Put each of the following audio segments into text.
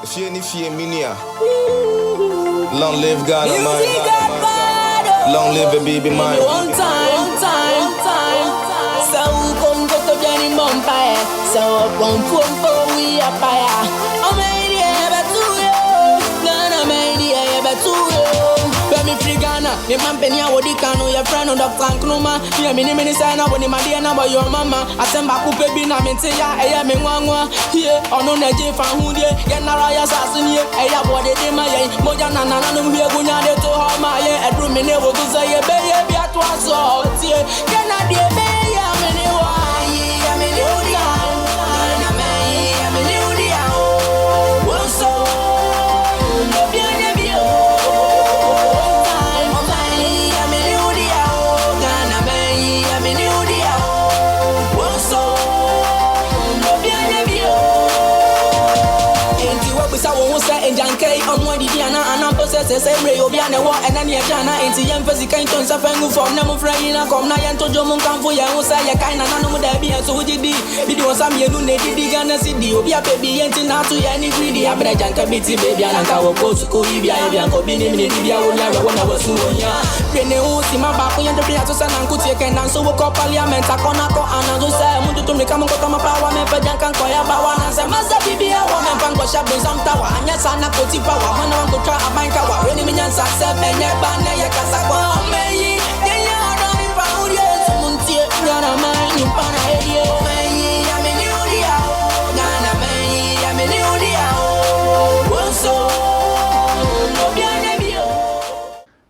Fear minia. Long live God, long live the baby man. One time. So come go to Johnny Mumpire. So come we are fire. I'm made here, but to you. Gonna made here, but to you. Me free Ghana, me man penny a wodi kanu your friend on Dr. Nkrumah. Me mini say na woni my dear na boy your mama. Asemba coupe bi na me ya eya me nwanwa. Here ono na je fa hu die. Ye na raya sasini eya body de ma ye. Moja na no hie gunya de to ho ma ye. Edru me ne wo to say ye be ye bi ato aso tie. Ye na de be ya me ne wa ye me ne odi a. Na me ye me ne odi a. Wo so no bi anya bi o. Nyantakyi on one Diana and I'm possessed every Obiana and then Jana into young physical tons of Fangu from Nemo Frayina, come Nayanto Jomon Campoya, who say a kind of animal that be so did video some you need the Ghana City, Obia baby, and not to any greedy, I bet Janka baby, and I will go to Korea, and Kobini, India, when I was so young. Rene, who see my back on the Priatos and Uncle and so woke up Parliament, Akonako, and I just say, I want to come to my power, and for Janka Koya, Bawana, and Master Bibi, I want to Pango Shab, some tower, and yes, I'm not putting power. When I go try a bank, I want to mean success, and yet, Banya Casaba, me, they are not in power, yes, Muntia, Gana, man, in Panay, I'm in Udia, Gana, I'm in Udia,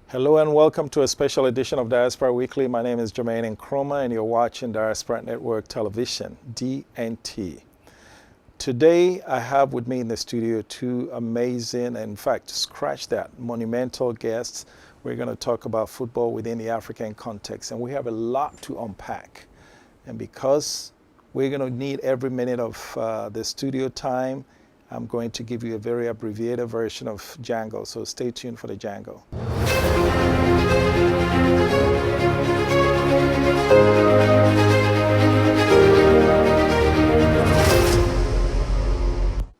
Hello and welcome to a special edition of Diaspora Weekly. My name is Nyantakyi and you're watching Diaspora Network Television, DNT. Today I have with me in the studio two amazing, and in fact, scratch that, monumental guests. We're going to talk about football within the African context, and we have a lot to unpack. And because we're going to need every minute of the studio time, I'm going to give you a very abbreviated version of Jangle, so stay tuned for the Jangle.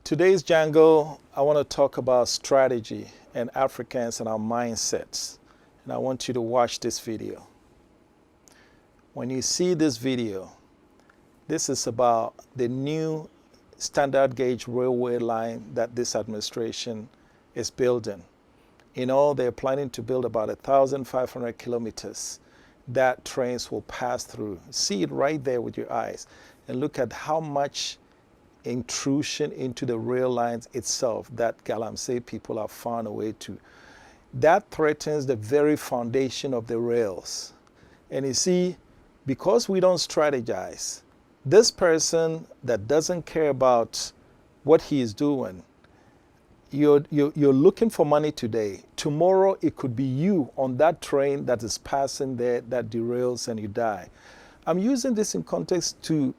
Today's Jangle, I want to talk about strategy and Africans and our mindsets. And I want you to watch this video. When you see this video, this is about the new standard gauge railway line that this administration is building. In all, they're planning to build about 1,500 kilometers that trains will pass through. See it right there with your eyes and look at how much intrusion into the rail lines itself that Galamsey people have found a way to. That threatens the very foundation of the rails. And you see, because we don't strategize, this person that doesn't care about what he is doing, you're looking for money today. Tomorrow it could be you on that train that is passing there that derails and you die. I'm using this in context to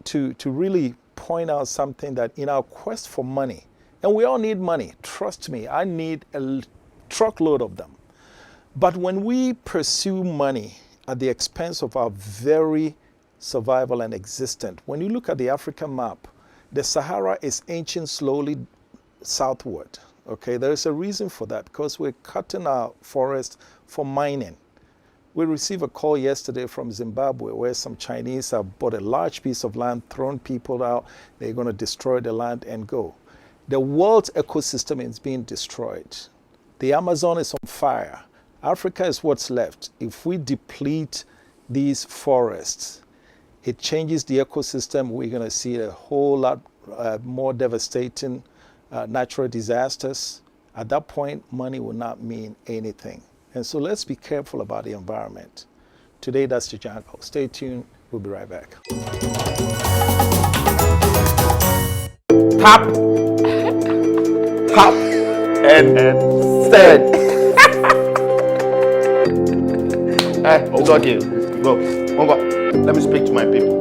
really point out something that in our quest for money, and we all need money, trust me, I need a truckload of them. But when we pursue money at the expense of our very survival and existence, when you look at the African map, the Sahara is inching slowly southward. Okay, there's a reason for that, because we're cutting our forest for mining. We received a call yesterday from Zimbabwe where some Chinese have bought a large piece of land, thrown people out, they're going to destroy the land and go. The world's ecosystem is being destroyed. The Amazon is on fire. Africa is what's left. If we deplete these forests, it changes the ecosystem. We're going to see a whole lot more devastating natural disasters. At that point, money will not mean anything. And so let's be careful about the environment. Today, that's the Jangle. Stay tuned. We'll be right back. Tap, and stand. It's okay. Go. Let me speak to my people.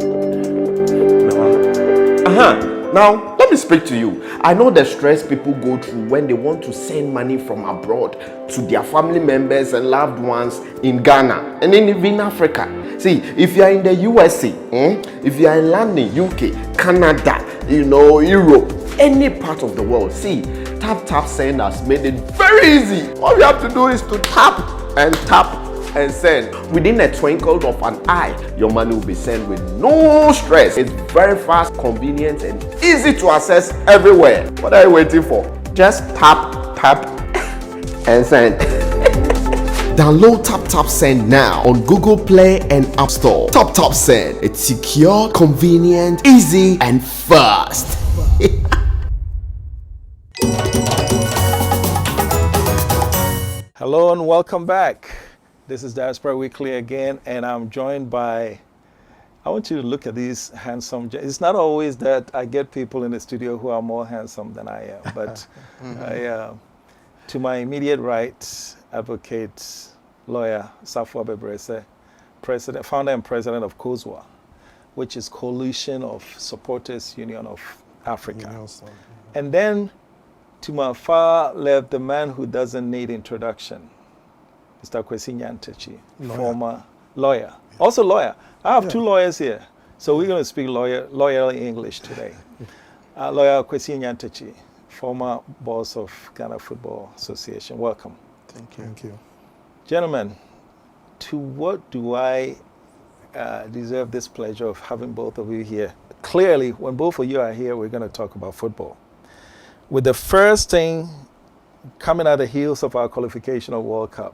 Now, let me speak to you. I know the stress people go through when they want to send money from abroad to their family members and loved ones in Ghana and even in Africa. See, if you are in the USA, if you are in London, UK, Canada, Europe, any part of the world. See, tap send has made it very easy. All you have to do is to tap and send. Within a twinkle of an eye, your money will be sent with no stress. It's very fast, convenient, and easy to access everywhere. What are you waiting for? Just tap and send. Download Tap Send now on Google Play and App Store. Tap Send. It's secure, convenient, easy, and fast. Hello and welcome back. This is Diaspora Weekly again, and I'm joined by, I want you to look at these handsome, it's not always that I get people in the studio who are more handsome than I am, but to my immediate right, advocate, lawyer, Safwa Bebrese, founder and president of COSUA, which is Coalition of Supporters Union of Africa. And then to my far left, the man who doesn't need introduction, Mr. Kwasi Nyantakyi, former lawyer. Also lawyer. I have two lawyers here, so we're going to speak lawyer English today. Lawyer Kwasi Nyantakyi, former boss of Ghana Football Association. Welcome. Thank you. Thank you. Gentlemen, to what do I deserve this pleasure of having both of you here? Clearly, when both of you are here, we're going to talk about football. With the first thing coming at the heels of our qualification of World Cup,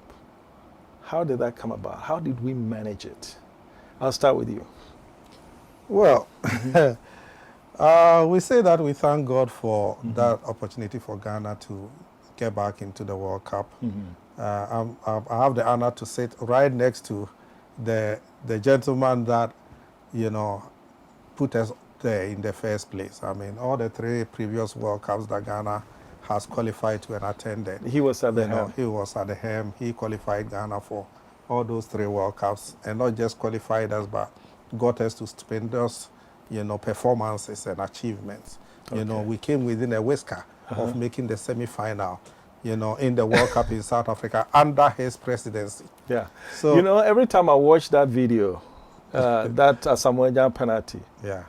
how did that come about? How did we manage it? I'll start with you. Well, we say that we thank God for that opportunity for Ghana to get back into the World Cup. I have the honor to sit right next to the gentleman that, put us there in the first place. I mean, all the three previous World Cups that Ghana has qualified to and attended. He was at the helm. He was at the helm. He qualified Ghana for all those three World Cups, and not just qualified us, but got us to stupendous, performances and achievements. Okay. We came within a whisker of making the semi-final, in the World Cup in South Africa under his presidency. Yeah. So every time I watch that video, that Asamoah penalty. Yeah.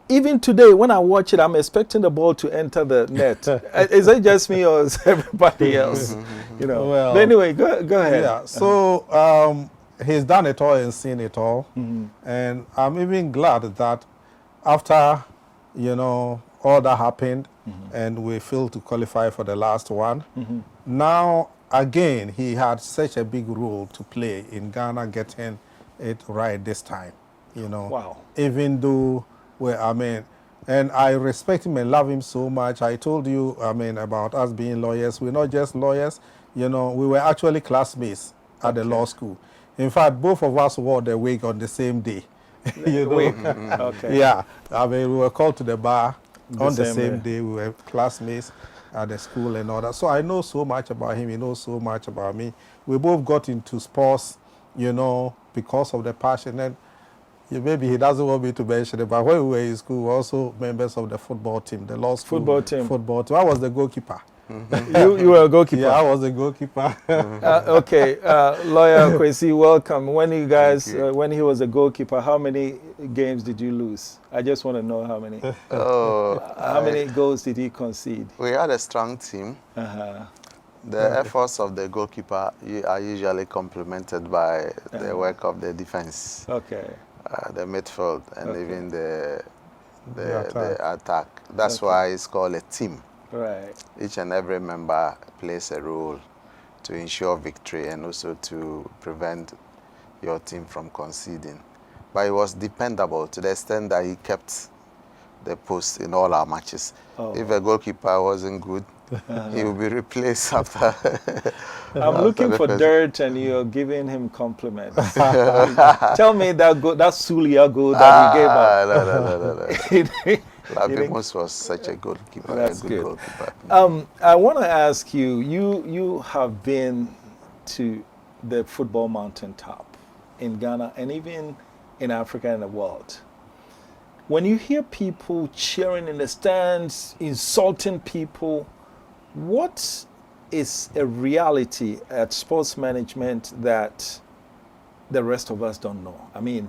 Even today, when I watch it, I'm expecting the ball to enter the net. Is it just me or is everybody else? Well, but anyway, go ahead. Yeah. So he's done it all and seen it all, and I'm even glad that after all that happened, and we failed to qualify for the last one. Now again, he had such a big role to play in Ghana getting it right this time. Wow. Even though. And I respect him and love him so much. I told you, about us being lawyers. We're not just lawyers. We were actually classmates at the law school. In fact, both of us wore the wig on the same day. Okay. Yeah. We were called to the bar on the same day. We were classmates at the school and all that. So I know so much about him. He knows so much about me. We both got into sports, because of the passion. And maybe he doesn't want me to mention it, but when we were in school, we were also members of the football team, the law school football team. I was the goalkeeper. You were a goalkeeper? Yeah, I was a goalkeeper. Okay, lawyer Kwasi, welcome. When you guys, when he was a goalkeeper, how many games did you lose? I just want to know how many. How many goals did he concede? We had a strong team. The efforts of the goalkeeper are usually complemented by the work of the defense. Okay. The midfield and even the attack. That's why it's called a team. Right. Each and every member plays a role to ensure victory and also to prevent your team from conceding. But he was dependable to the extent that he kept the post in all our matches. If a goalkeeper wasn't good, he will be replaced after. I'm looking for dirt, and you're giving him compliments. Tell me that Sulia goal that he gave up. No. Labimus was such a goalkeeper. That's a good. Goalkeeper. I want to ask you. You have been to the football mountaintop in Ghana and even in Africa and the world. When you hear people cheering in the stands, insulting people, what is a reality at sports management that the rest of us don't know? I mean,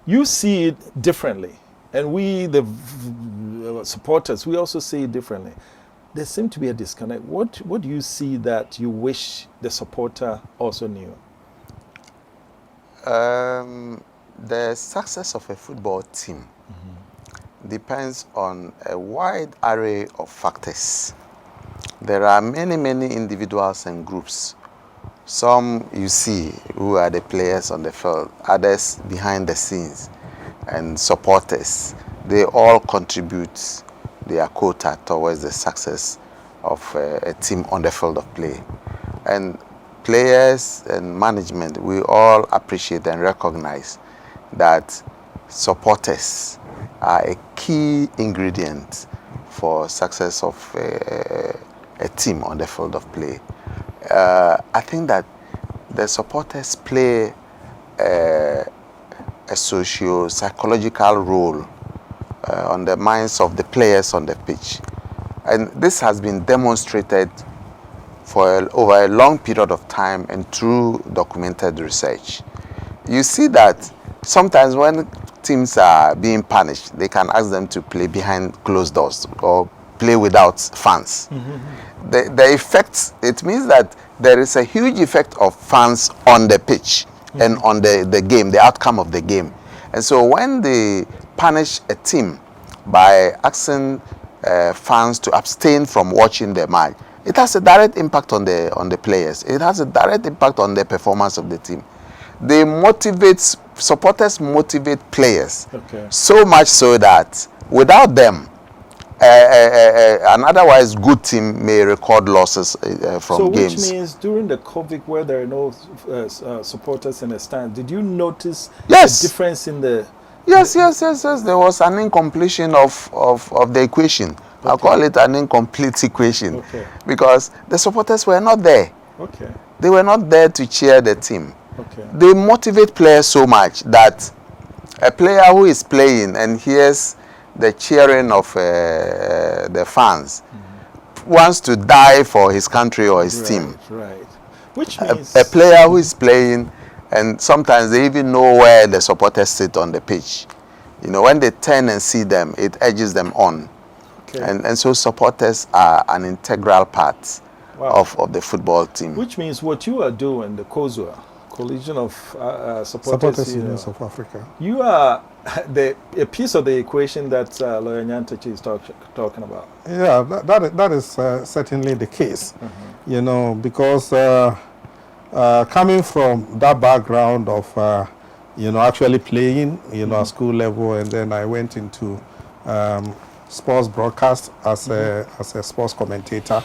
you see it differently. And we, the supporters, we also see it differently. There seems to be a disconnect. What do you see that you wish the supporter also knew? The success of a football team depends on a wide array of factors. There are many individuals and groups. Some you see who are the players on the field, others behind the scenes, and supporters. They all contribute their quota towards the success of a team on the field of play. And players and management, we all appreciate and recognize that supporters are a key ingredient for success of a team on the field of play. I think that the supporters play a socio-psychological role on the minds of the players on the pitch. And this has been demonstrated for over a long period of time and through documented research. You see that sometimes when teams are being punished, they can ask them to play behind closed doors or play without fans. The effect, it means that there is a huge effect of fans on the pitch and on the game, the outcome of the game. And so when they punish a team by asking fans to abstain from watching the match, it has a direct impact on the players. It has a direct impact on the performance of the team. They motivate, supporters motivate players so much so that without them, an otherwise good team may record losses from games. So which means during the COVID where there are no supporters in the stand, did you notice Yes. the difference in the... Yes. There was an incompletion of the equation. I call it an incomplete equation because the supporters were not there. They were not there to cheer the team. They motivate players so much that a player who is playing and hears the cheering of the fans wants to die for his country or his team. Which means a player who is playing, and sometimes they even know where the supporters sit on the pitch. You know, when they turn and see them, it urges them on. And so supporters are an integral part of the football team. Which means what you are doing, the COSUA, Coalition of Supporters Unions of Africa. You are a piece of the equation that Lawyer Nyantakyi is talking about. Yeah, that is certainly the case. You know, because coming from that background of, you know, actually playing, you know, at school level, and then I went into sports broadcast as a sports commentator,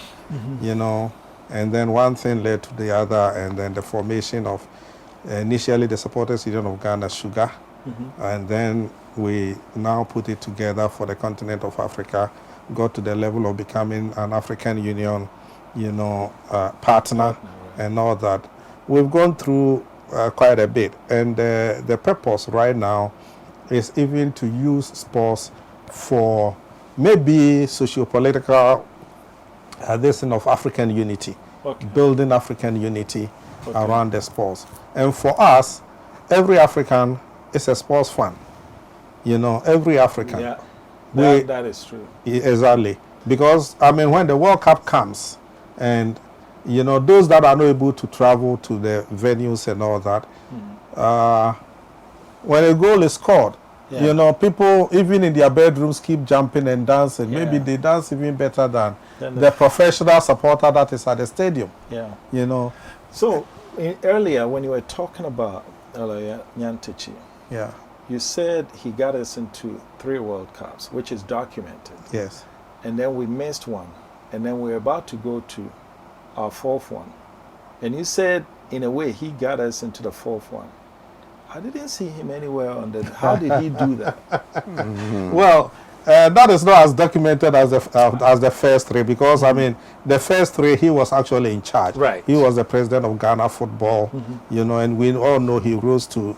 you know, and then one thing led to the other, and then the formation of initially the Supporters Union of Ghana, Sugar, and then we now put it together for the continent of Africa, got to the level of becoming an African Union, you know, partner and all that. We've gone through quite a bit, and the purpose right now is even to use sports for maybe socio-political this of African unity, building African unity around the sports. And for us, every African is a sports fan. You know, every African. Yeah, that is true. Exactly. Because, I mean, when the World Cup comes, and, you know, those that are not able to travel to the venues and all that, when a goal is scored, you know, people, even in their bedrooms, keep jumping and dancing. Maybe they dance even better than the professional supporter that is at the stadium. You know. So, earlier, when you were talking about Nyantakyi, you said he got us into 3 World Cups, which is documented. Yes. And then we missed one. And then we're about to go to our 4th one. And you said, in a way, he got us into the 4th one. I didn't see him anywhere on that. How did he do that? Well, that is not as documented as the first 3, because I mean, the first 3 he was actually in charge. He was the president of Ghana football, you know, and we all know he rose to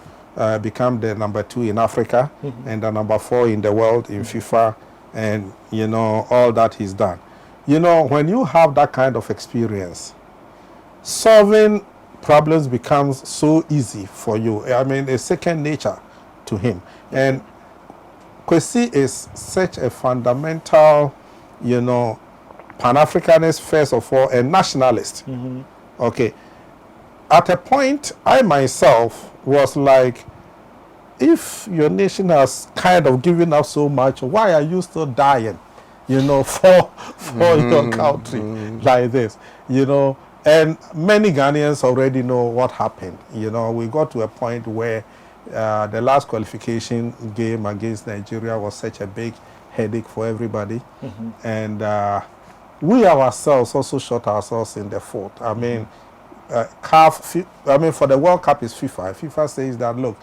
become the number 2 in Africa and the number 4 in the world in FIFA, and you know all that he's done. You know, when you have that kind of experience, solving problems becomes so easy for you. I mean, it's second nature to him. And Kwasi is such a fundamental, you know, Pan-Africanist first of all, and nationalist. Okay. At a point, I myself was like, if your nation has kind of given up so much, why are you still dying, you know, for your country like this, you know? And many Ghanaians already know what happened. You know, we got to a point where the last qualification game against Nigeria was such a big headache for everybody. And we ourselves also shot ourselves in the foot. I mean, for the World Cup is FIFA. FIFA says that, look,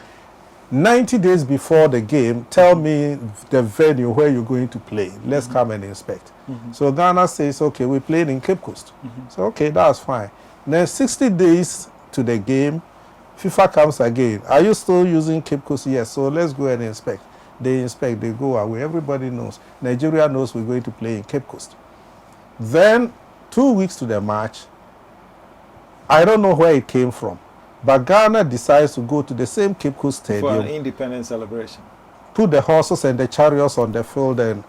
90 days before the game, tell me the venue where you're going to play. Let's come and inspect. So Ghana says, okay, we're playing in Cape Coast. So, okay, that's fine. Then 60 days to the game, FIFA comes again. Are you still using Cape Coast? Yes. So let's go and inspect. They inspect, they go away. Everybody knows. Nigeria knows we're going to play in Cape Coast. Then 2 weeks to the match, I don't know where it came from, but Ghana decides to go to the same Cape Coast Stadium. For an independence celebration. Put the horses and the chariots on the field and,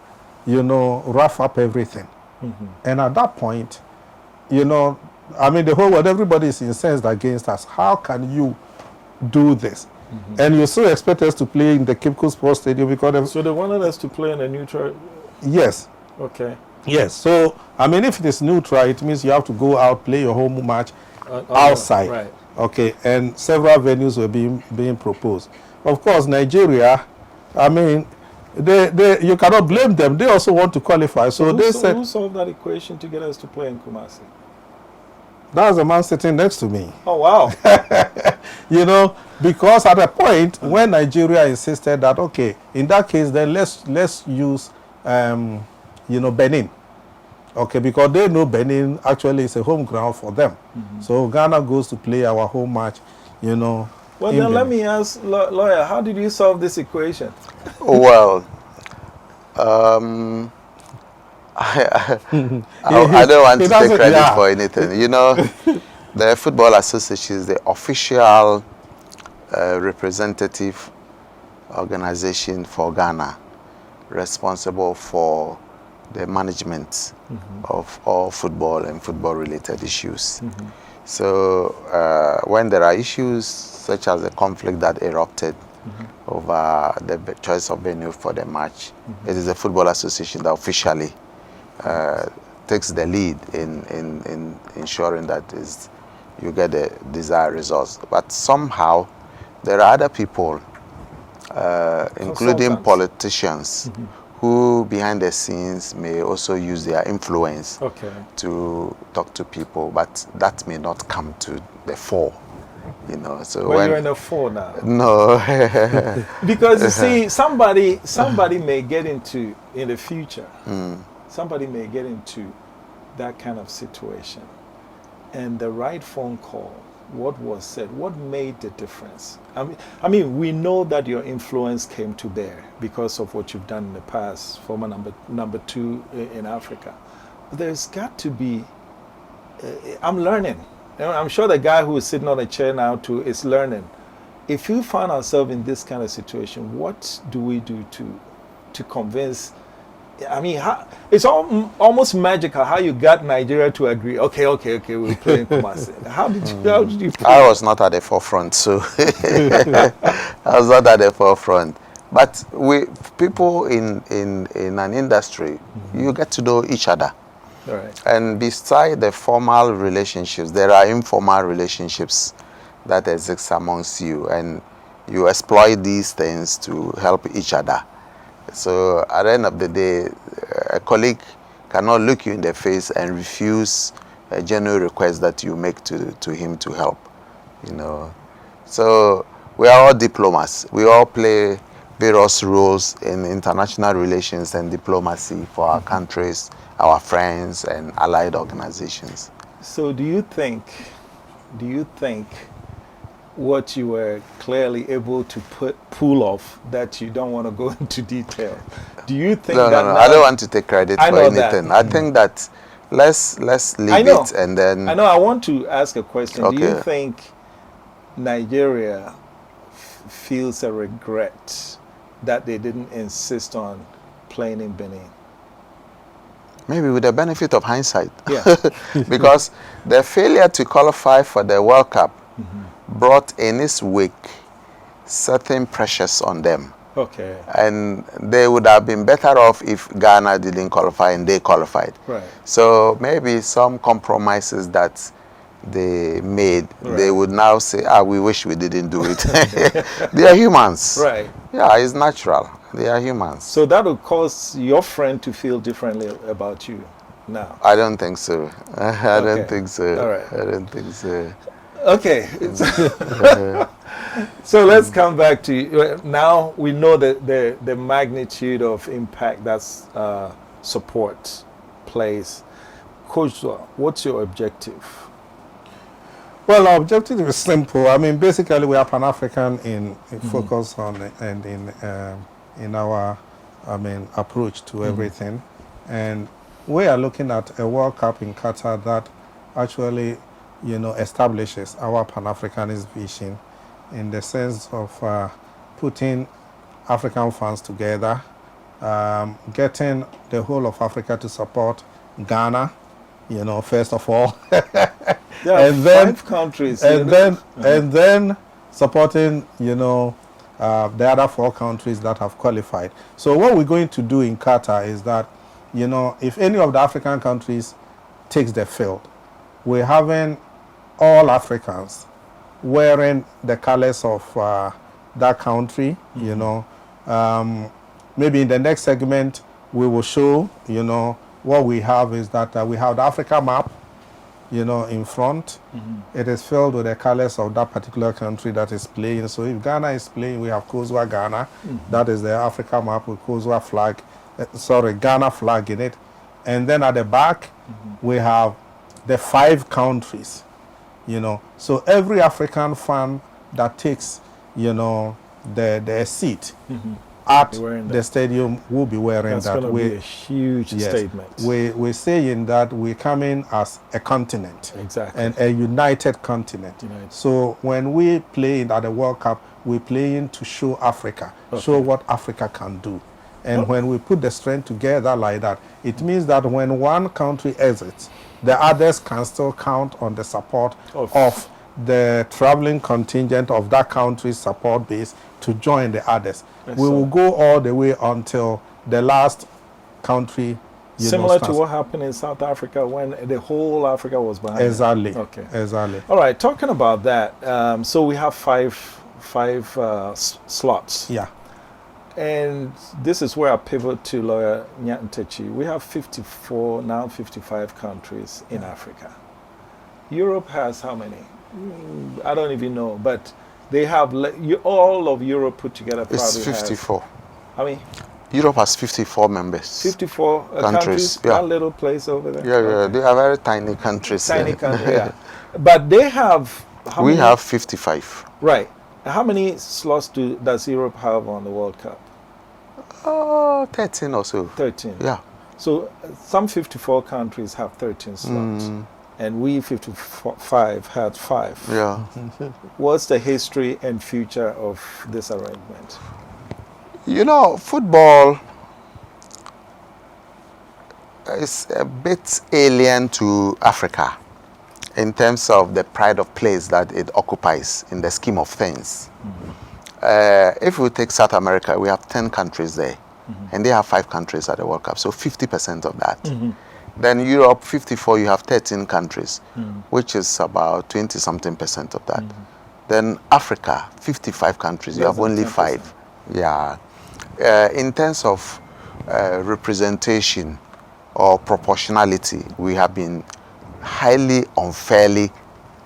you know, rough up everything. And at that point, you know, I mean, the whole world, everybody is incensed against us. How can you do this? And you still expect us to play in the Cape Coast Sports Stadium because... So they wanted us to play in a neutral... Yes. Okay. Yes. So, I mean, if it is neutral, it means you have to go out, play your home match outside. Right. Okay. And several venues were being proposed. Of course, Nigeria, I mean, you cannot blame them. They also want to qualify. So they said... Who solved that equation to get us to play in Kumasi? That's the man sitting next to me. Oh, wow. You know, because at a point when Nigeria insisted that, okay, in that case, then let's use, you know, Benin. Okay, because they know Benin actually is a home ground for them. So Ghana goes to play our home match, you know. Well, then let me ask, lawyer, how did you solve this equation? Well, I don't want to take credit for anything. You know, the Football Association is the official representative organization for Ghana, responsible for the management of all football and football-related issues. So when there are issues such as the conflict that erupted over the choice of venue for the match, it is the Football Association that officially takes the lead in ensuring that you get the desired results. But somehow there are other people, including politicians, who behind the scenes may also use their influence to talk to people, but that may not come to the fore. You know, so when you're in the fore now. No. Because you see, somebody may get into, in the future, somebody may get into that kind of situation, and the right phone call, what was said, what made the difference? I mean, we know that your influence came to bear because of what you've done in the past, former number 2 in Africa. But there's got to be, I'm learning. You know, I'm sure the guy who is sitting on a chair now too is learning. If you find ourselves in this kind of situation, what do we do to convince? I mean, it's almost magical how you got Nigeria to agree. Okay, we're playing Kumasi. How did you play? I was not at the forefront, so I was not at the forefront. But people in an industry, you get to know each other. Right. And beside the formal relationships, there are informal relationships that exist amongst you, and you exploit these things to help each other. So at the end of the day, a colleague cannot look you in the face and refuse a genuine request that you make to him to help. You know, so we are all diplomats. We all play various roles in international relations and diplomacy for our countries, our friends, and allied organizations. So do you think what you were clearly able to pull off, that you don't want to go into detail? Do you think No, I don't want to take credit for anything. I think that let's leave it and then... I know, I want to ask a question. Okay. Do you think Nigeria feels a regret that they didn't insist on playing in Benin? Maybe with the benefit of hindsight. Yeah. Because the failure to qualify for the World Cup brought in its wake certain pressures on them. Okay. And they would have been better off if Ghana didn't qualify and they qualified. Right. So maybe some compromises that they made, they would now say, we wish we didn't do it. They are humans. Right. Yeah, it's natural. They are humans. So that would cause your friend to feel differently about you now? I don't think so. I Okay. don't think so. All right. I don't think so. Okay. So let's come back to now we know the magnitude of impact that support plays. COSUA, what's your objective? Well, our objective is simple. I mean, basically, we are Pan-African in focus on and in our, approach to everything. And we are looking at a World Cup in Qatar that actually, establishes our Pan-Africanist vision in the sense of putting African fans together, getting the whole of Africa to support Ghana, first of all. There are and then 5 countries. and then supporting the other 4 countries that have qualified. So what we're going to do in Qatar is that if any of the African countries takes the field, we're having all Africans wearing the colors of that country. Maybe in the next segment we will show what we have is that we have the Africa map in front. It is filled with the colors of that particular country that is playing. So if Ghana is playing, we have COSUA Ghana. That is the Africa map with COSUA flag, Ghana flag in it. And then at the back, we have the 5 countries, So every African fan that takes, the seat at the stadium will be wearing That's that. going to be a huge statement. We're saying that we're coming as a continent. Exactly. And a united continent. So when we play at the World Cup, we're playing to show Africa, show what Africa can do. And when we put the strength together like that, it means that when one country exits, the others can still count on the support of the traveling contingent of that country's support base to join the others. We will go all the way until the last country. Similar to what happened in South Africa when the whole Africa was behind. Exactly. Okay. Exactly. All right. Talking about that, so we have five slots. Yeah. And this is where I pivot to lawyer Nyantakyi. We have 54, now 55 countries in Africa. Europe has how many? I don't even know, but they have, all of Europe put together probably It's 54. has, how many? Europe has 54 members. 54 countries, yeah. That little place over there? Yeah, they are very tiny countries. Tiny country, yeah. But they have, we have 55. Right. How many slots does Europe have on the World Cup? 13 or so. 13. Yeah. So some 54 countries have 13 slots. And we 55 had 5. Yeah. What's the history and future of this arrangement? Football is a bit alien to Africa in terms of the pride of place that it occupies in the scheme of things. If we take South America, we have 10 countries there, and they have 5 countries at the World Cup, so 50% of that. Then Europe, 54, you have 13 countries, which is about 20-something% of that. Then Africa, 55 countries, you have only 5. Yeah. In terms of representation or proportionality, we have been highly unfairly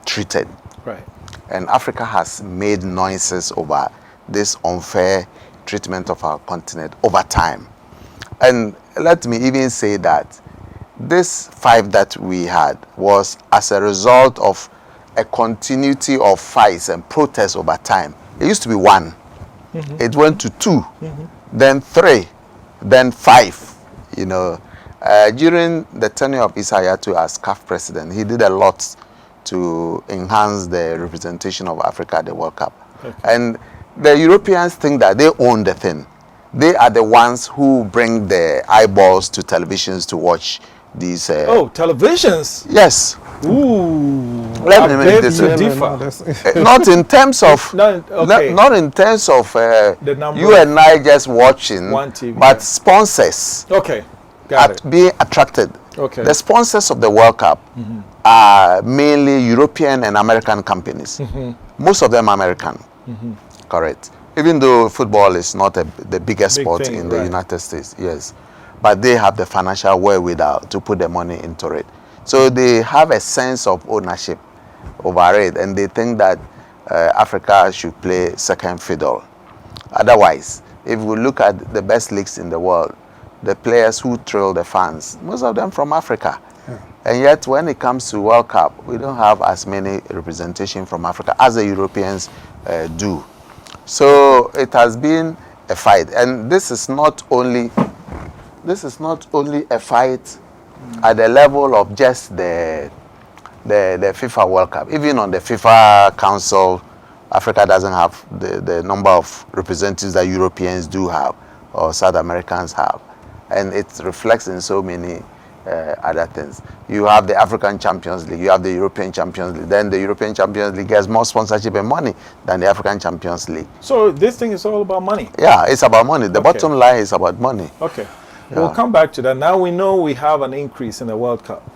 treated. Right. And Africa has made noises over this unfair treatment of our continent over time. And let me even say that this 5 that we had was as a result of a continuity of fights and protests over time. It used to be 1. It went to 2, then 3, then 5. During the tenure of Issa Hayatou as CAF president, he did a lot to enhance the representation of Africa at the World Cup. And the Europeans think that they own the thing. they are the ones who bring the eyeballs to televisions to watch these. Oh, televisions. Yes. Ooh. Let me make beg this to a- differ. Not in terms of No, okay. not in terms of number you and I just watching, One TV, but yeah. sponsors Okay, got it. being attracted. Okay. The sponsors of the World Cup are mainly European and American companies. Most of them American. Correct. Even though football is not the biggest Big sport thing, in the right. United States, yes, but they have the financial wherewithal to put the money into it. So they have a sense of ownership over it, and they think that Africa should play second fiddle. Otherwise, if we look at the best leagues in the world, the players who thrill the fans, most of them from Africa. And yet, when it comes to World Cup, we don't have as many representation from Africa as the Europeans do. So it has been a fight, and this is not only a fight at the level of just the FIFA World Cup. Even on the FIFA Council, Africa doesn't have the number of representatives that Europeans do have or South Americans have, and it reflects in so many other things. You have the African Champions League, you have the European Champions League. Then the European Champions League gets more sponsorship and money than the African Champions League. So this thing is all about money. Yeah, it's about money. The Okay. bottom line is about money. Okay. We'll come back to that. Now we know we have an increase in the World Cup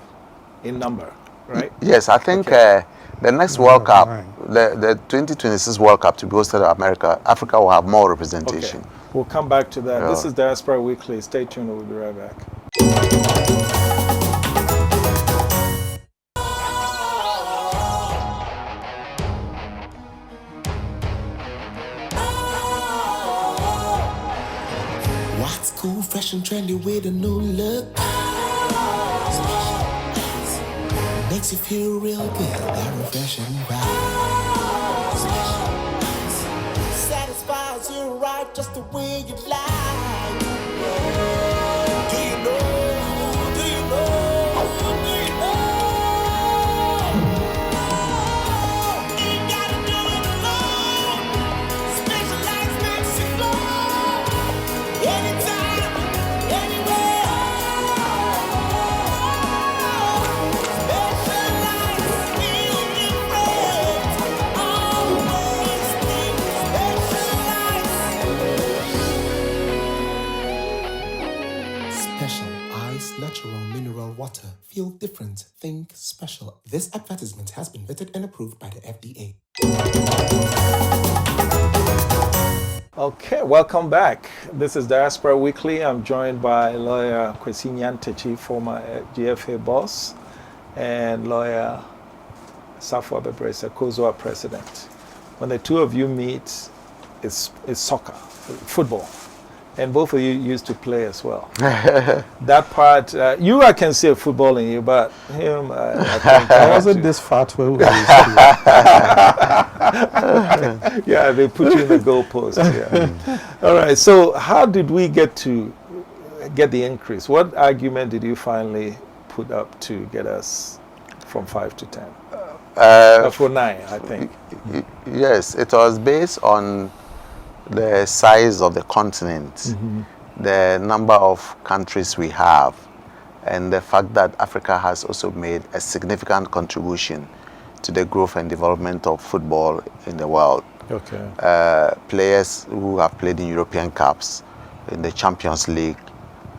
in number, right? Yes, I think Okay. the next World Cup, Right. the 2026 World Cup to be hosted in America, Africa will have more Okay. representation. We'll come back to that. This Yeah. is Diaspora Weekly. Stay tuned. We'll be right back. What's cool, fresh and trendy with a new look? Makes you feel real good, that refreshing vibe. Satisfies you right just the way you like. Do you know? Do you know? Do you know? Ain't gotta do it alone. Specialized makes you flow. Anytime, anywhere. Specialized, feel different. Always think specialized. Special Ice Natural Mineral Water. Feel different. Think special. This advertisement has been vetted and approved by the FDA. Okay, welcome back. This is Diaspora Weekly. I'm joined by lawyer Kwasi Nyantakyi, former GFA boss, and lawyer Safwa Bebresa, COSUA president. When the two of you meet, it's soccer, football. And both of you used to play as well. That part, I can see a football in you, but him, I think I wasn't this fat when we were in school. yeah, they put you in the goalpost. Yeah. All right. So, how did we get the increase? What argument did you finally put up to get us from 5 to 10? For 9, I think. Yes, it was based on the size of the continent, the number of countries we have, and the fact that Africa has also made a significant contribution to the growth and development of football in the world. Okay. Players who have played in European Cups, in the Champions League,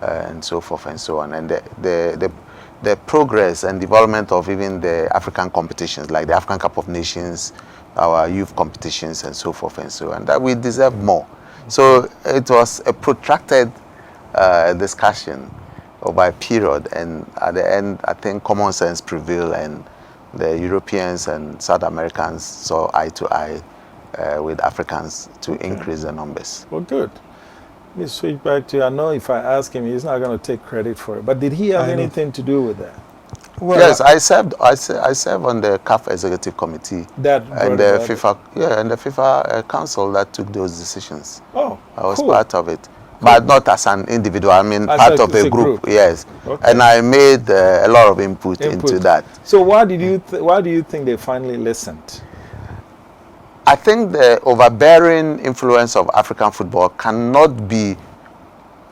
and so forth and so on. And the progress and development of even the African competitions, like the African Cup of Nations, our youth competitions, and so forth and so on, that we deserve more. So it was a protracted discussion over a period, and at the end, I think common sense prevailed, and the Europeans and South Americans saw eye to eye with Africans to increase the numbers. Well, good. Let me switch back to you. I know if I ask him, he's not going to take credit for it. But did he have anything to do with that? Well, Yes, I served on the CAF Executive Committee That and the FIFA Council that took those decisions. Oh, I was cool. part of it, but not as an individual. I mean, As part a- of as a a group. group. Yes, Okay. and I made a lot of input into that. So why do you think they finally listened? I think the overbearing influence of African football cannot be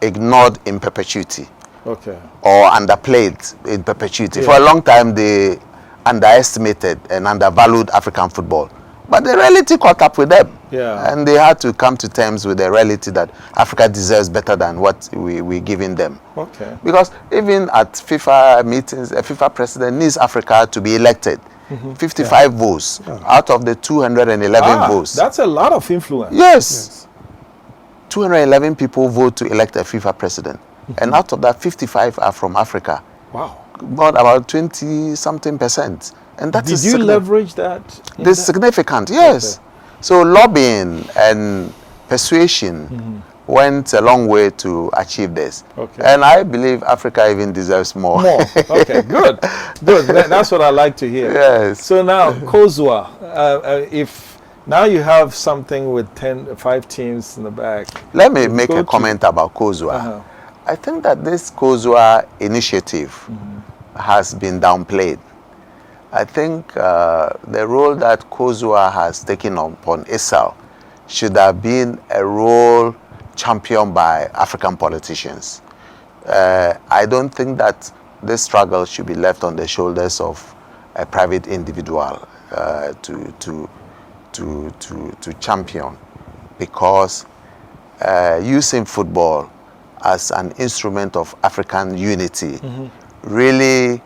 ignored in perpetuity. Okay. Or underplayed in perpetuity. Yeah. For a long time, they underestimated and undervalued African football. But the reality caught up with them. Yeah. And they had to come to terms with the reality that Africa deserves better than what we're giving them. Okay. Because even at FIFA meetings, a FIFA president needs Africa to be elected. 55 votes out of the 211 votes. That's a lot of influence. Yes. 211 people vote to elect a FIFA president. And out of that, 55 are from Africa. Wow. About 20-something%. And that is Did you leverage that? This is significant, yes. Okay. So lobbying and persuasion went a long way to achieve this. Okay. And I believe Africa even deserves more. More. Okay, good. Good. That's what I like to hear. Yes. So now, COSUA, if now you have something with 5 teams in the back. Let me make go a comment about COSUA. I think that this COSUA initiative has been downplayed. I think the role that COSUA has taken upon itself should have been a role championed by African politicians. I don't think that this struggle should be left on the shoulders of a private individual to champion, because using football as an instrument of African unity really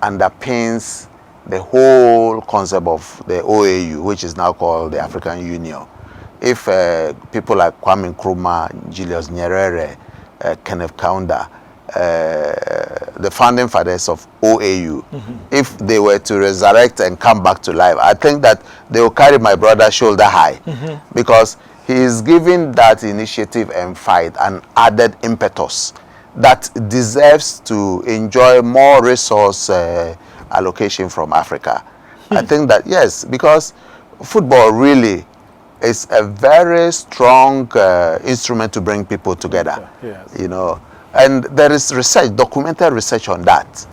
underpins the whole concept of the OAU, which is now called the African Union. If people like Kwame Nkrumah, Julius Nyerere, Kenneth Kaunda, the founding fathers of OAU, if they were to resurrect and come back to life, I think that they will carry my brother shoulder high, because he is giving that initiative and fight an added impetus that deserves to enjoy more resource allocation from Africa. I think that, yes, because football really is a very strong instrument to bring people together. Yes. You know, and there is research, documented research on that.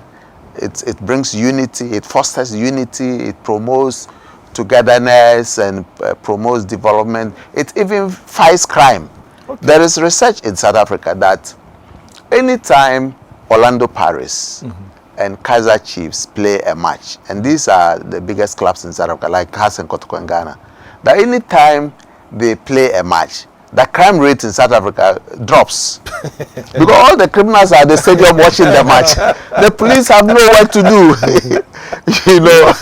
It brings unity, it fosters unity, it promotes togetherness and promotes development. It even fights crime. Okay. There is research in South Africa that anytime Orlando Pirates and Kaizer Chiefs play a match, and these are the biggest clubs in South Africa, like Hearts and Kotoko in Ghana, that anytime they play a match, the crime rate in South Africa drops. Because all the criminals are at the stadium watching the match. The police have nowhere to do. You know.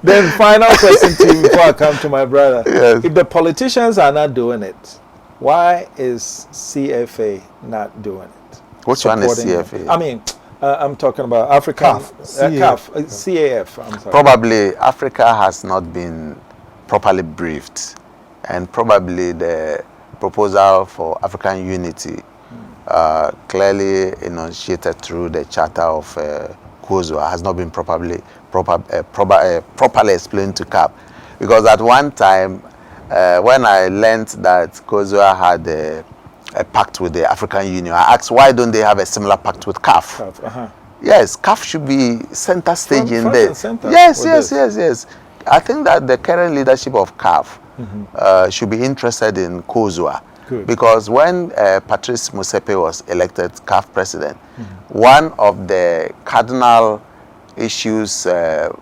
Then final question to you before I come to my brother. Yes. If the politicians are not doing it, why is CFA not doing it? Which one is Supporting CFA? I mean, I'm talking about African CAF. I'm sorry. Probably Africa has not been properly briefed, and probably the proposal for African unity clearly enunciated through the charter of COSUA has not been properly explained to CAF. Because at one time, when I learned that COSUA had a pact with the African Union, I asked, why don't they have a similar pact with CAF? Yes, CAF should be center stage in this. Yes. I think that the current leadership of CAF should be interested in COSUA. Good. Because when Patrice Motsepe was elected CAF president, one of the cardinal issues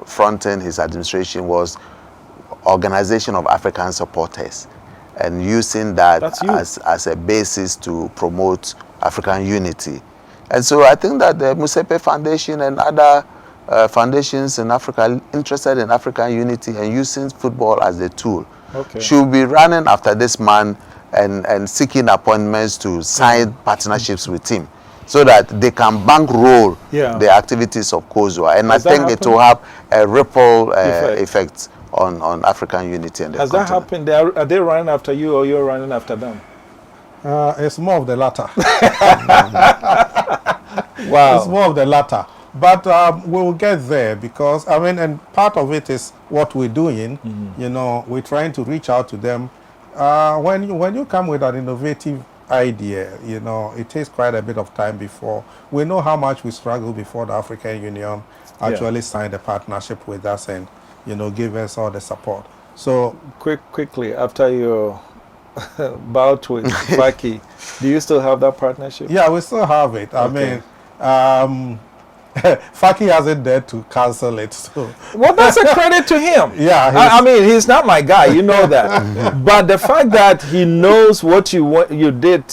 fronting his administration was organization of African supporters, and using that as a basis to promote African unity. And so I think that the Motsepe Foundation and other foundations in Africa interested in African unity and using football as a tool should be running after this man and seeking appointments to sign partnerships with him, so that they can bankroll the activities of COSUA. And I think it will have a ripple effect on African unity. And has that happened? Are they running after you, or you're running after them? It's more of the latter. Wow. It's more of the latter. But we'll get there, because, I mean, and part of it is what we're doing. You know, we're trying to reach out to them. When you come with an innovative idea, you know, it takes quite a bit of time before. We know how much we struggle before the African Union actually signed a partnership with us and, you know, give us all the support. So quickly, after your bout with Kwasi, do you still have that partnership? Yeah, we still have it. I mean, Faki hasn't dared to cancel it. So Well, that's a credit to him. Yeah, I mean, he's not my guy, you know that. But the fact that he knows what you did,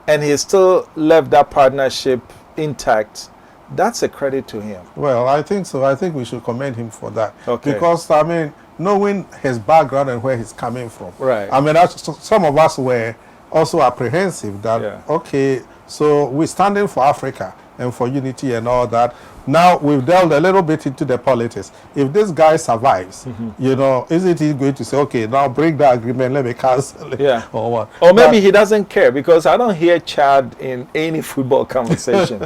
and he still left that partnership intact, that's a credit to him. well, I think so. I think we should commend him for that. Okay. Because I mean, knowing his background and where he's coming from. Right. I mean, some of us were also apprehensive that okay, so we're standing for Africa and for unity and all that. Now we've delved a little bit into the politics. If this guy survives, you know, isn't he going to say, okay, now break the agreement, let me cancel it? Yeah. Or what? Or maybe he doesn't care, because I don't hear Chad in any football conversation.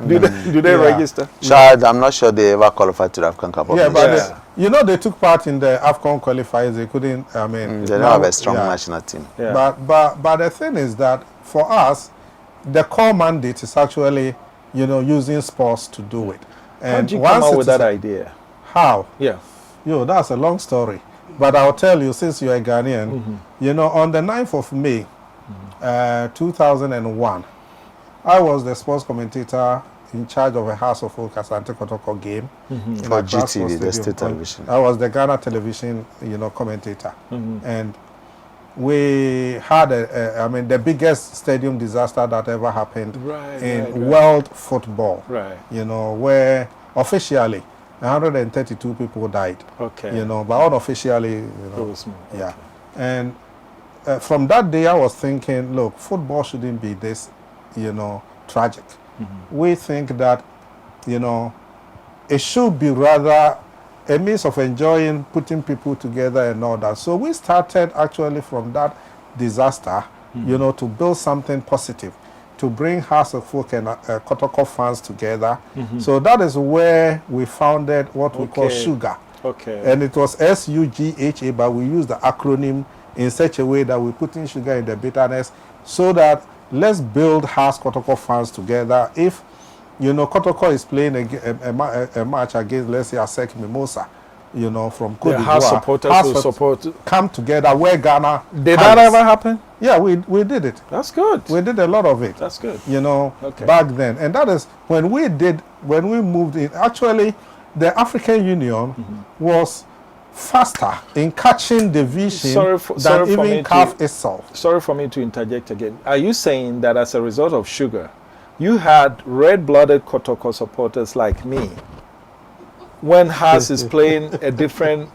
do they register? Chad, I'm not sure they ever qualified to the African Cup of Yeah, but Nations. you know, they took part in the AFCON qualifiers. They couldn't, I mean. They don't have a strong national team. Yeah. But the thing is that for us, the core mandate is actually, you know, using sports to do it. How And did you come once up it with is that idea? How? Yeah. Yo, that's a long story. But I'll tell you, since you're a Ghanaian, you know, on the 9th of May, 2001, I was the sports commentator in charge of a House of Folk Asante Kotoko game. For GTV, the state television. I was the Ghana television, you know, commentator. And we had, I mean, the biggest stadium disaster that ever happened in world football. Right. You know, where officially 132 people died. Okay. You know, but unofficially, you know. It was more. Yeah. And from that day, I was thinking, look, football shouldn't be this, you know, tragic. We think that, you know, it should be rather a means of enjoying, putting people together and all that. So we started actually from that disaster, you know, to build something positive, to bring House of Folk and Kotoko fans together. So that is where we founded what we call SUGA. Okay. And it was SUGHA, but we used the acronym in such a way that we put in sugar in the bitterness, so that let's build House Kotoko fans together. If you know, Kotoko is playing a match against, let's say, Asek Mimosa, you know, from Cote d'Ivoire. House supporters will support. Come together where Ghana. Did that ever happen? Yeah, we did it. That's good. We did a lot of it. That's good. You know, Okay. back then. And that is when we moved in. Actually, the African Union was faster in catching the vision than even CAF itself. Sorry for me to interject again. Are you saying that as a result of sugar, you had red-blooded Kotoko supporters like me, when Haas is playing a different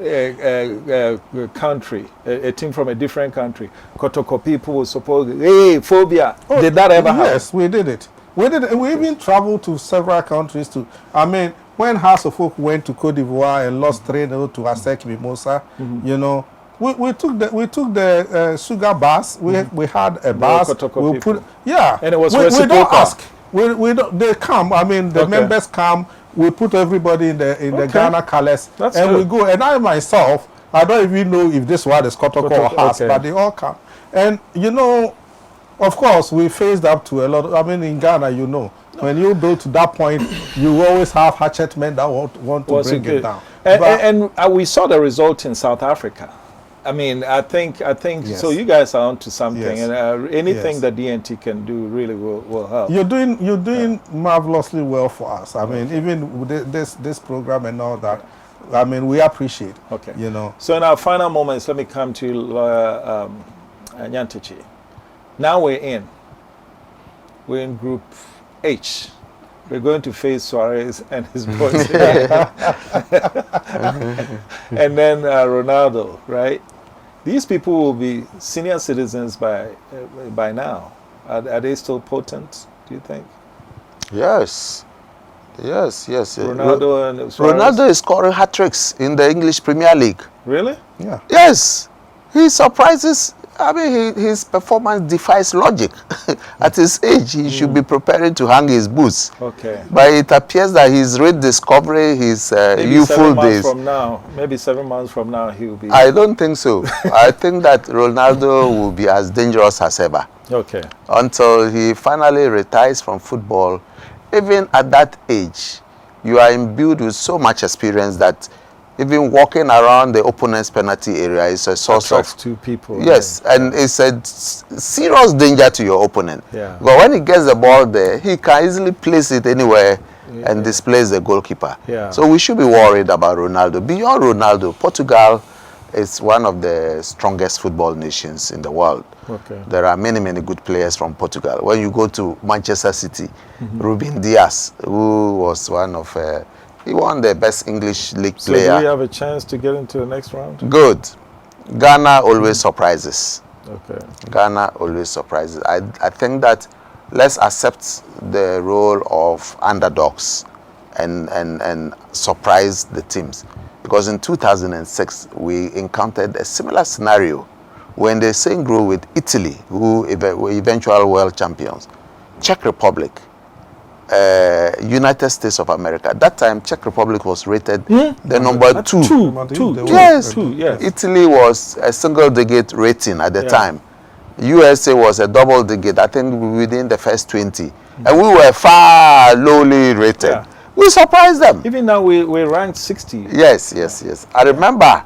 country, a team from a different country, Kotoko people will support, hey, phobia. Did that ever happen? Yes, we did it. We did it. We even traveled to several countries to, I mean, when House of Folk went to Cote d'Ivoire and lost 3-0 to Asek Mimosa, you know, we took the sugar bus. We had a bus. We put, yeah, and it was we reciprocal. don't ask. We don't, they come. I mean, the members come. We put everybody in the Ghana colors, That's and good. we go. And I myself, I don't even know if this one is Kotoko or House, but they all come. And you know, of course, we faced up to a lot. I mean, in Ghana, you know, when you build to that point, you always have hatchet men that want to bring it down. And we saw the result in South Africa. I mean, I think Yes. so. You guys are onto something, Yes. and anything Yes. that DNT can do really will help. You're doing marvelously well for us. I mean, even with this program and all that, I mean, we appreciate. Okay. You know. So in our final moments, let me come to Lawyer Nyantakyi. Now we're in Group H. We're going to face Suarez and his boys, and then Ronaldo, right? These people will be senior citizens by now. Are they still potent, do you think? Yes. Ronaldo and Suarez? Ronaldo is scoring hat-tricks in the English Premier League. Really? Yeah. Yes. He surprises. I mean, his performance defies logic. At his age, he should be preparing to hang his boots. Okay. But it appears that he's rediscovering his youthful days. Maybe 7 months from now, he'll be... I don't think so. I think that Ronaldo will be as dangerous as ever. Okay. Until he finally retires from football. Even at that age, you are imbued with so much experience that even walking around the opponent's penalty area is a source Attracts of two people. yes, and it's a serious danger to your opponent. Yeah. But when he gets the ball there, he can easily place it anywhere and displace the goalkeeper. Yeah. So we should be worried about Ronaldo. Beyond Ronaldo, Portugal is one of the strongest football nations in the world. Okay. There are many, many good players from Portugal. When you go to Manchester City, Ruben Diaz, who was one of, he won the best English league So player. do we have a chance to get into the next round? Good. Ghana always surprises. Okay. Ghana always surprises. I think that let's accept the role of underdogs and surprise the teams. Because in 2006, we encountered a similar scenario when the same grew with Italy, who were eventual world champions, Czech Republic, United States of America. At that time, Czech Republic was rated the number two. Two. Yes. Two, yes. Italy was a single-digit rating at the Yeah. time. USA was a double-digit, I think within the first 20. And we were far lowly rated. Yeah. We surprised them. Even now we ranked 60. Yes. I remember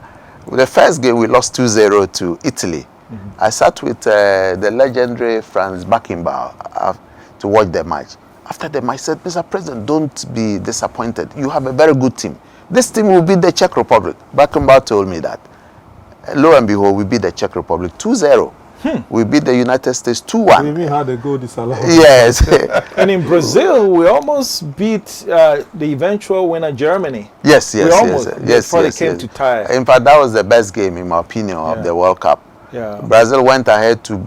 the first game we lost 2-0 to Italy. I sat with the legendary Franz Beckenbauer to watch the match. After the match, I said, Mr. President, don't be disappointed. You have a very good team. This team will beat the Czech Republic. Beckenbauer told me that. Lo and behold, we beat the Czech Republic 2-0. We beat the United States 2-1. We even had a goal disallowed. Yes. And in Brazil, we almost beat the eventual winner, Germany. Yes. Before they came to tie. In fact, that was the best game, in my opinion, of the World Cup. Yeah. Brazil went ahead to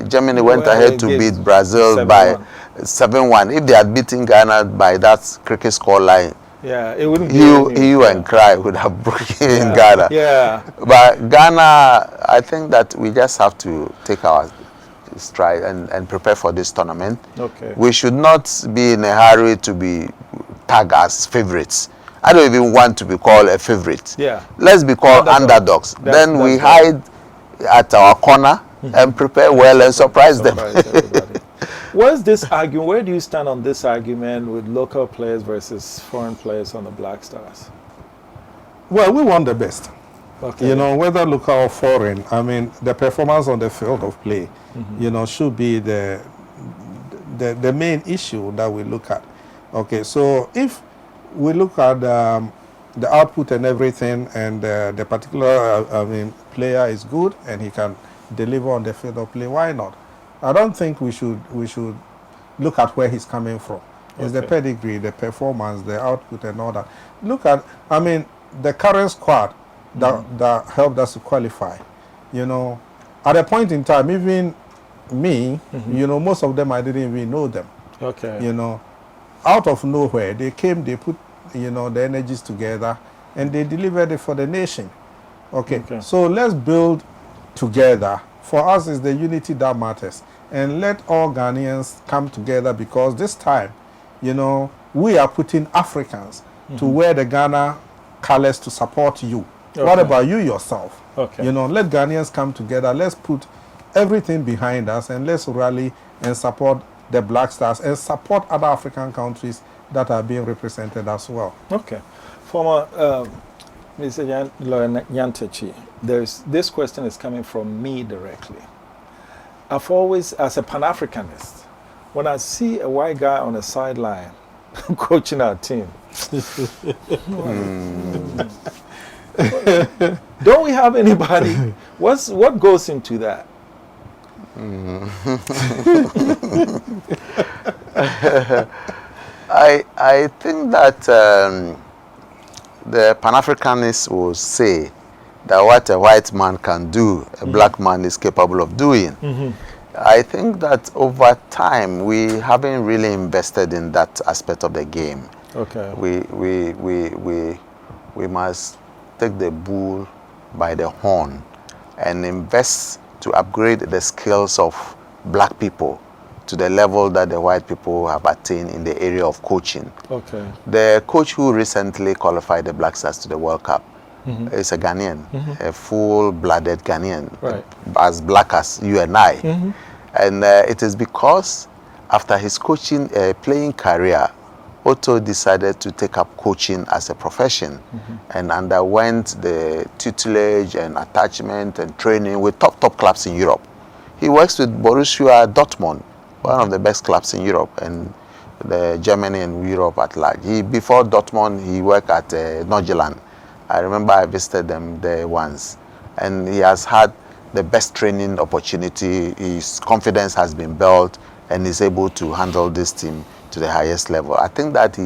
Germany went ahead to beat Brazil by 7-1. If they had beaten Ghana by that cricket score line, Yeah, it wouldn't be. hue and cry would have broken in Ghana. Yeah. But Ghana, I think that we just have to take our stride and prepare for this tournament. Okay. We should not be in a hurry to be tagged as favorites. I don't even want to be called a favorite. Yeah. Let's be called underdogs. Then we hide at our corner and prepare well and surprise them. Everybody. What's this argument? Where do you stand on this argument with local players versus foreign players on the Black Stars? Well, we want the best. Okay. You know, whether local or foreign, I mean, the performance on the field of play, you know, should be the main issue that we look at. Okay, so if we look at the output and everything, and the particular, player is good and he can deliver on the field of play, why not? I don't think we should look at where he's coming from. It's the pedigree, the performance, the output, and all that. Look at, the current squad that helped us to qualify. You know, at a point in time, even me, you know, most of them I didn't even know them. Okay. You know, out of nowhere, they came, they put, you know, the energies together, and they delivered it for the nation. Okay. So let's build together. For us, it's the unity that matters. And let all Ghanaians come together, because this time, you know, we are putting Africans to wear the Ghana colors to support you. What about you yourself? Okay. You know, let Ghanaians come together. Let's put everything behind us, and let's rally and support the Black Stars and support other African countries that are being represented as well. Okay. Former Mr. Nyantakyi, this question is coming from me directly. I've always, as a Pan-Africanist, when I see a white guy on the sideline coaching our team, don't we have anybody? What goes into that? I think that the Pan-Africanists will say that what a white man can do, a black man is capable of doing. I think that over time we haven't really invested in that aspect of the game. Okay. We must take the bull by the horn and invest to upgrade the skills of black people to the level that the white people have attained in the area of coaching. Okay. The coach who recently qualified the Black Stars to the World Cup is a Ghanaian, a full-blooded Ghanaian, as black as you and I. And it is because after his coaching playing career Otto decided to take up coaching as a profession and underwent the tutelage and attachment and training with top clubs in Europe. He works with Borussia Dortmund, one of the best clubs in Europe and Germany and Europe at large. Before Dortmund, he worked at Nordjylland. I remember I visited them there once. And he has had the best training opportunity. His confidence has been built and he's able to handle this team to the highest level. I think that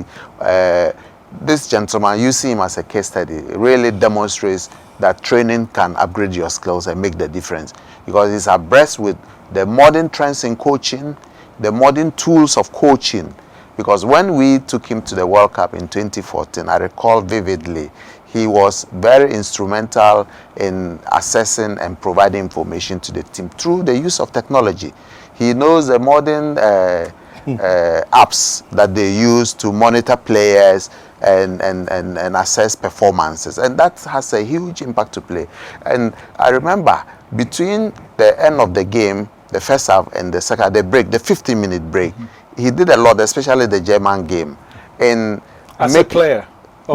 this gentleman, you see him as a case study, really demonstrates that training can upgrade your skills and make the difference, because he's abreast with the modern trends in coaching, the modern tools of coaching. Because when we took him to the World Cup in 2014, I recall vividly, he was very instrumental in assessing and providing information to the team through the use of technology. He knows the modern apps that they use to monitor players and assess performances, and that has a huge impact to play. And I remember between the end of the game, the first half and the second, the break, the 15-minute break, he did a lot, especially the German game. As a player? No.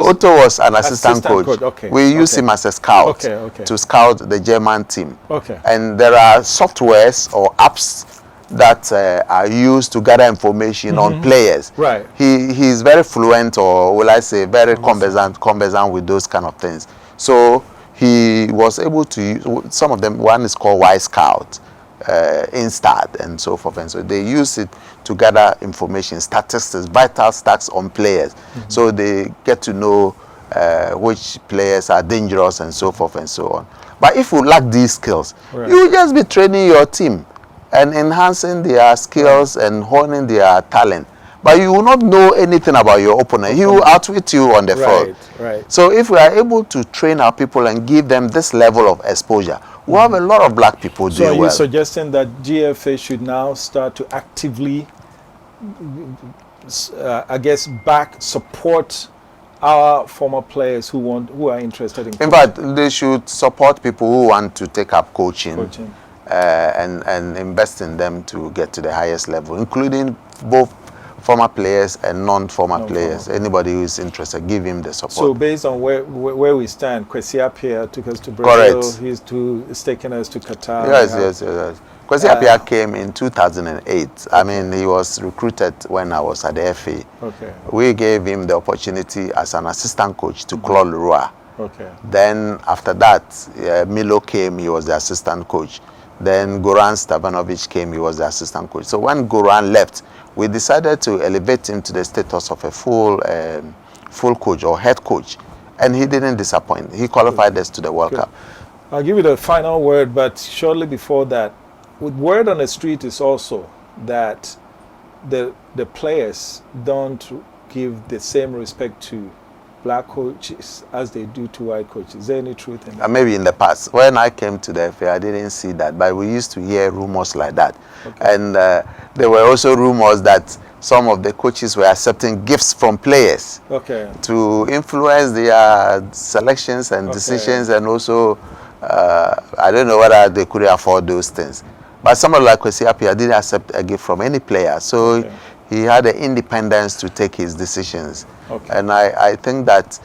Otto was an assistant coach. Okay. We use him as a scout to scout the German team. Okay. And there are softwares or apps that are used to gather information on players. Right. He's very fluent, or will I say very conversant with those kind of things. So he was able to use some of them. One is called Y Scout, Instat, and so forth. And so they use it to gather information, statistics, vital stats on players. So they get to know which players are dangerous and so forth and so on. But if you lack these skills, you just be training your team and enhancing their skills and honing their talent. But you will not know anything about your opponent. He will outwit you on the field. Right. So if we are able to train our people and give them this level of exposure, we have a lot of black people doing well. So are you suggesting that GFA should now start to actively, support our former players who are interested in coaching? In fact, they should support people who want to take up coaching. And invest in them to get to the highest level, including both former players and non-former players. Anybody who is interested, give him the support. So based on where we stand, Kwasi Appiah took us to Brazil. Correct. He's taken us to Qatar. Yes. Kwasi Appiah came in 2008. I mean, he was recruited when I was at the FA. Okay. We gave him the opportunity as an assistant coach to Claude Leroy. Okay. Then after that, Milo came, he was the assistant coach. Then Goran Stavanovic came, he was the assistant coach. So when Goran left, we decided to elevate him to the status of a full coach or head coach. And he didn't disappoint. He qualified us to the World Cup. I'll give you the final word, but shortly before that, word on the street is also that the players don't give the same respect to black coaches as they do to white coaches. Is there any truth in that? Maybe in the past. When I came to the FA, I didn't see that, but we used to hear rumors like that. Okay. And there were also rumors that some of the coaches were accepting gifts from players to influence their selections and decisions, and also, I don't know whether they could afford those things. But someone like Kwasi Appiah didn't accept a gift from any player, so he had the independence to take his decisions. And I think that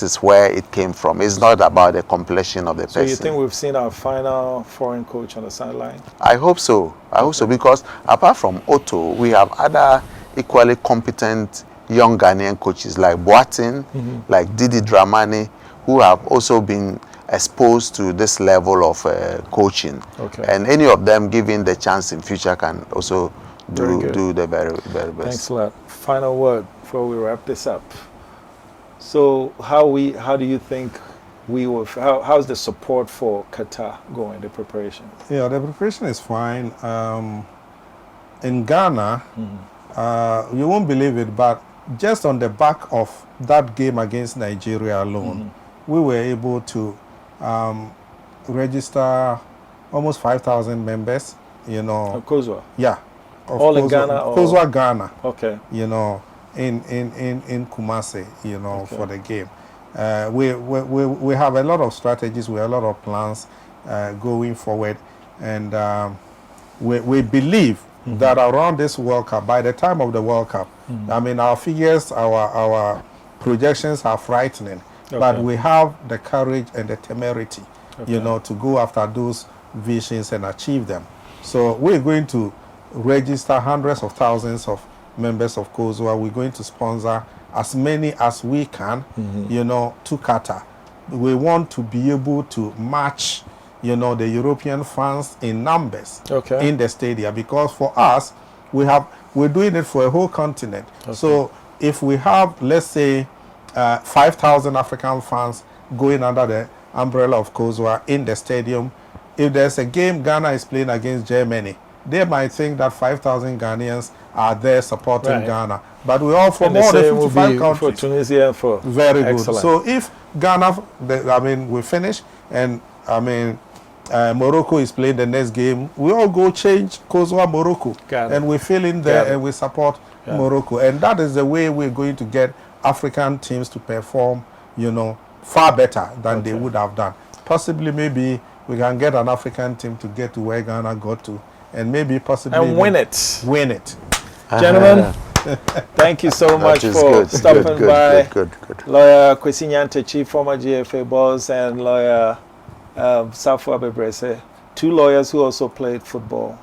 is where it came from. It's not about the complexion of the person. So you think we've seen our final foreign coach on the sideline? I hope so. I hope so, because apart from Otto, we have other equally competent young Ghanaian coaches like Boateng, like Didi Dramani, who have also been exposed to this level of coaching. And any of them given the chance in future can also do the very, very best. Thanks a lot. Final word before we wrap this up. So how do you think how's the support for Qatar going, the preparation? Yeah, the preparation is fine. In Ghana, you won't believe it, but just on the back of that game against Nigeria alone, we were able to register almost 5,000 members, Of COSUA? Yeah. All in Ghana? COSUA Ghana. Okay. In Kumasi, for the game. We have a lot of strategies, we have a lot of plans going forward, and we believe that around this World Cup, by the time of the World Cup, I mean, our figures, our projections are frightening, but we have the courage and the temerity, you know, to go after those visions and achieve them. So we're going to register hundreds of thousands of members of COSUA. We're going to sponsor as many as we can, you know, to Qatar. We want to be able to match, you know, the European fans in numbers in the stadium, because for us, we're doing it for a whole continent. So if we have, let's say, 5,000 African fans going under the umbrella of COSUA in the stadium, if there's a game Ghana is playing against Germany, they might think that 5,000 Ghanaians are there supporting Ghana. But we all from all the 55 countries. For Tunisia, for very good. Excellent. So if Ghana, we finish, and Morocco is playing the next game, we all go change COSUA Morocco, and we fill in there and we support Morocco, and that is the way we're going to get African teams to perform, you know, far better than they would have done. Possibly, maybe we can get an African team to get to where Ghana got to, and maybe possibly and win it. Win it, gentlemen. Thank you so much for stopping by. Good. Lawyer Kwasi Nyantakyi, former GFA boss, and lawyer Safo Abebrese, 2 lawyers who also played football.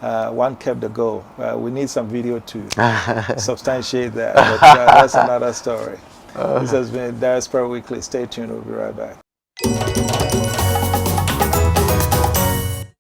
One kept the goal. We need some video to substantiate that, but that's another story. This has been Diaspora Weekly. Stay tuned. We'll be right back.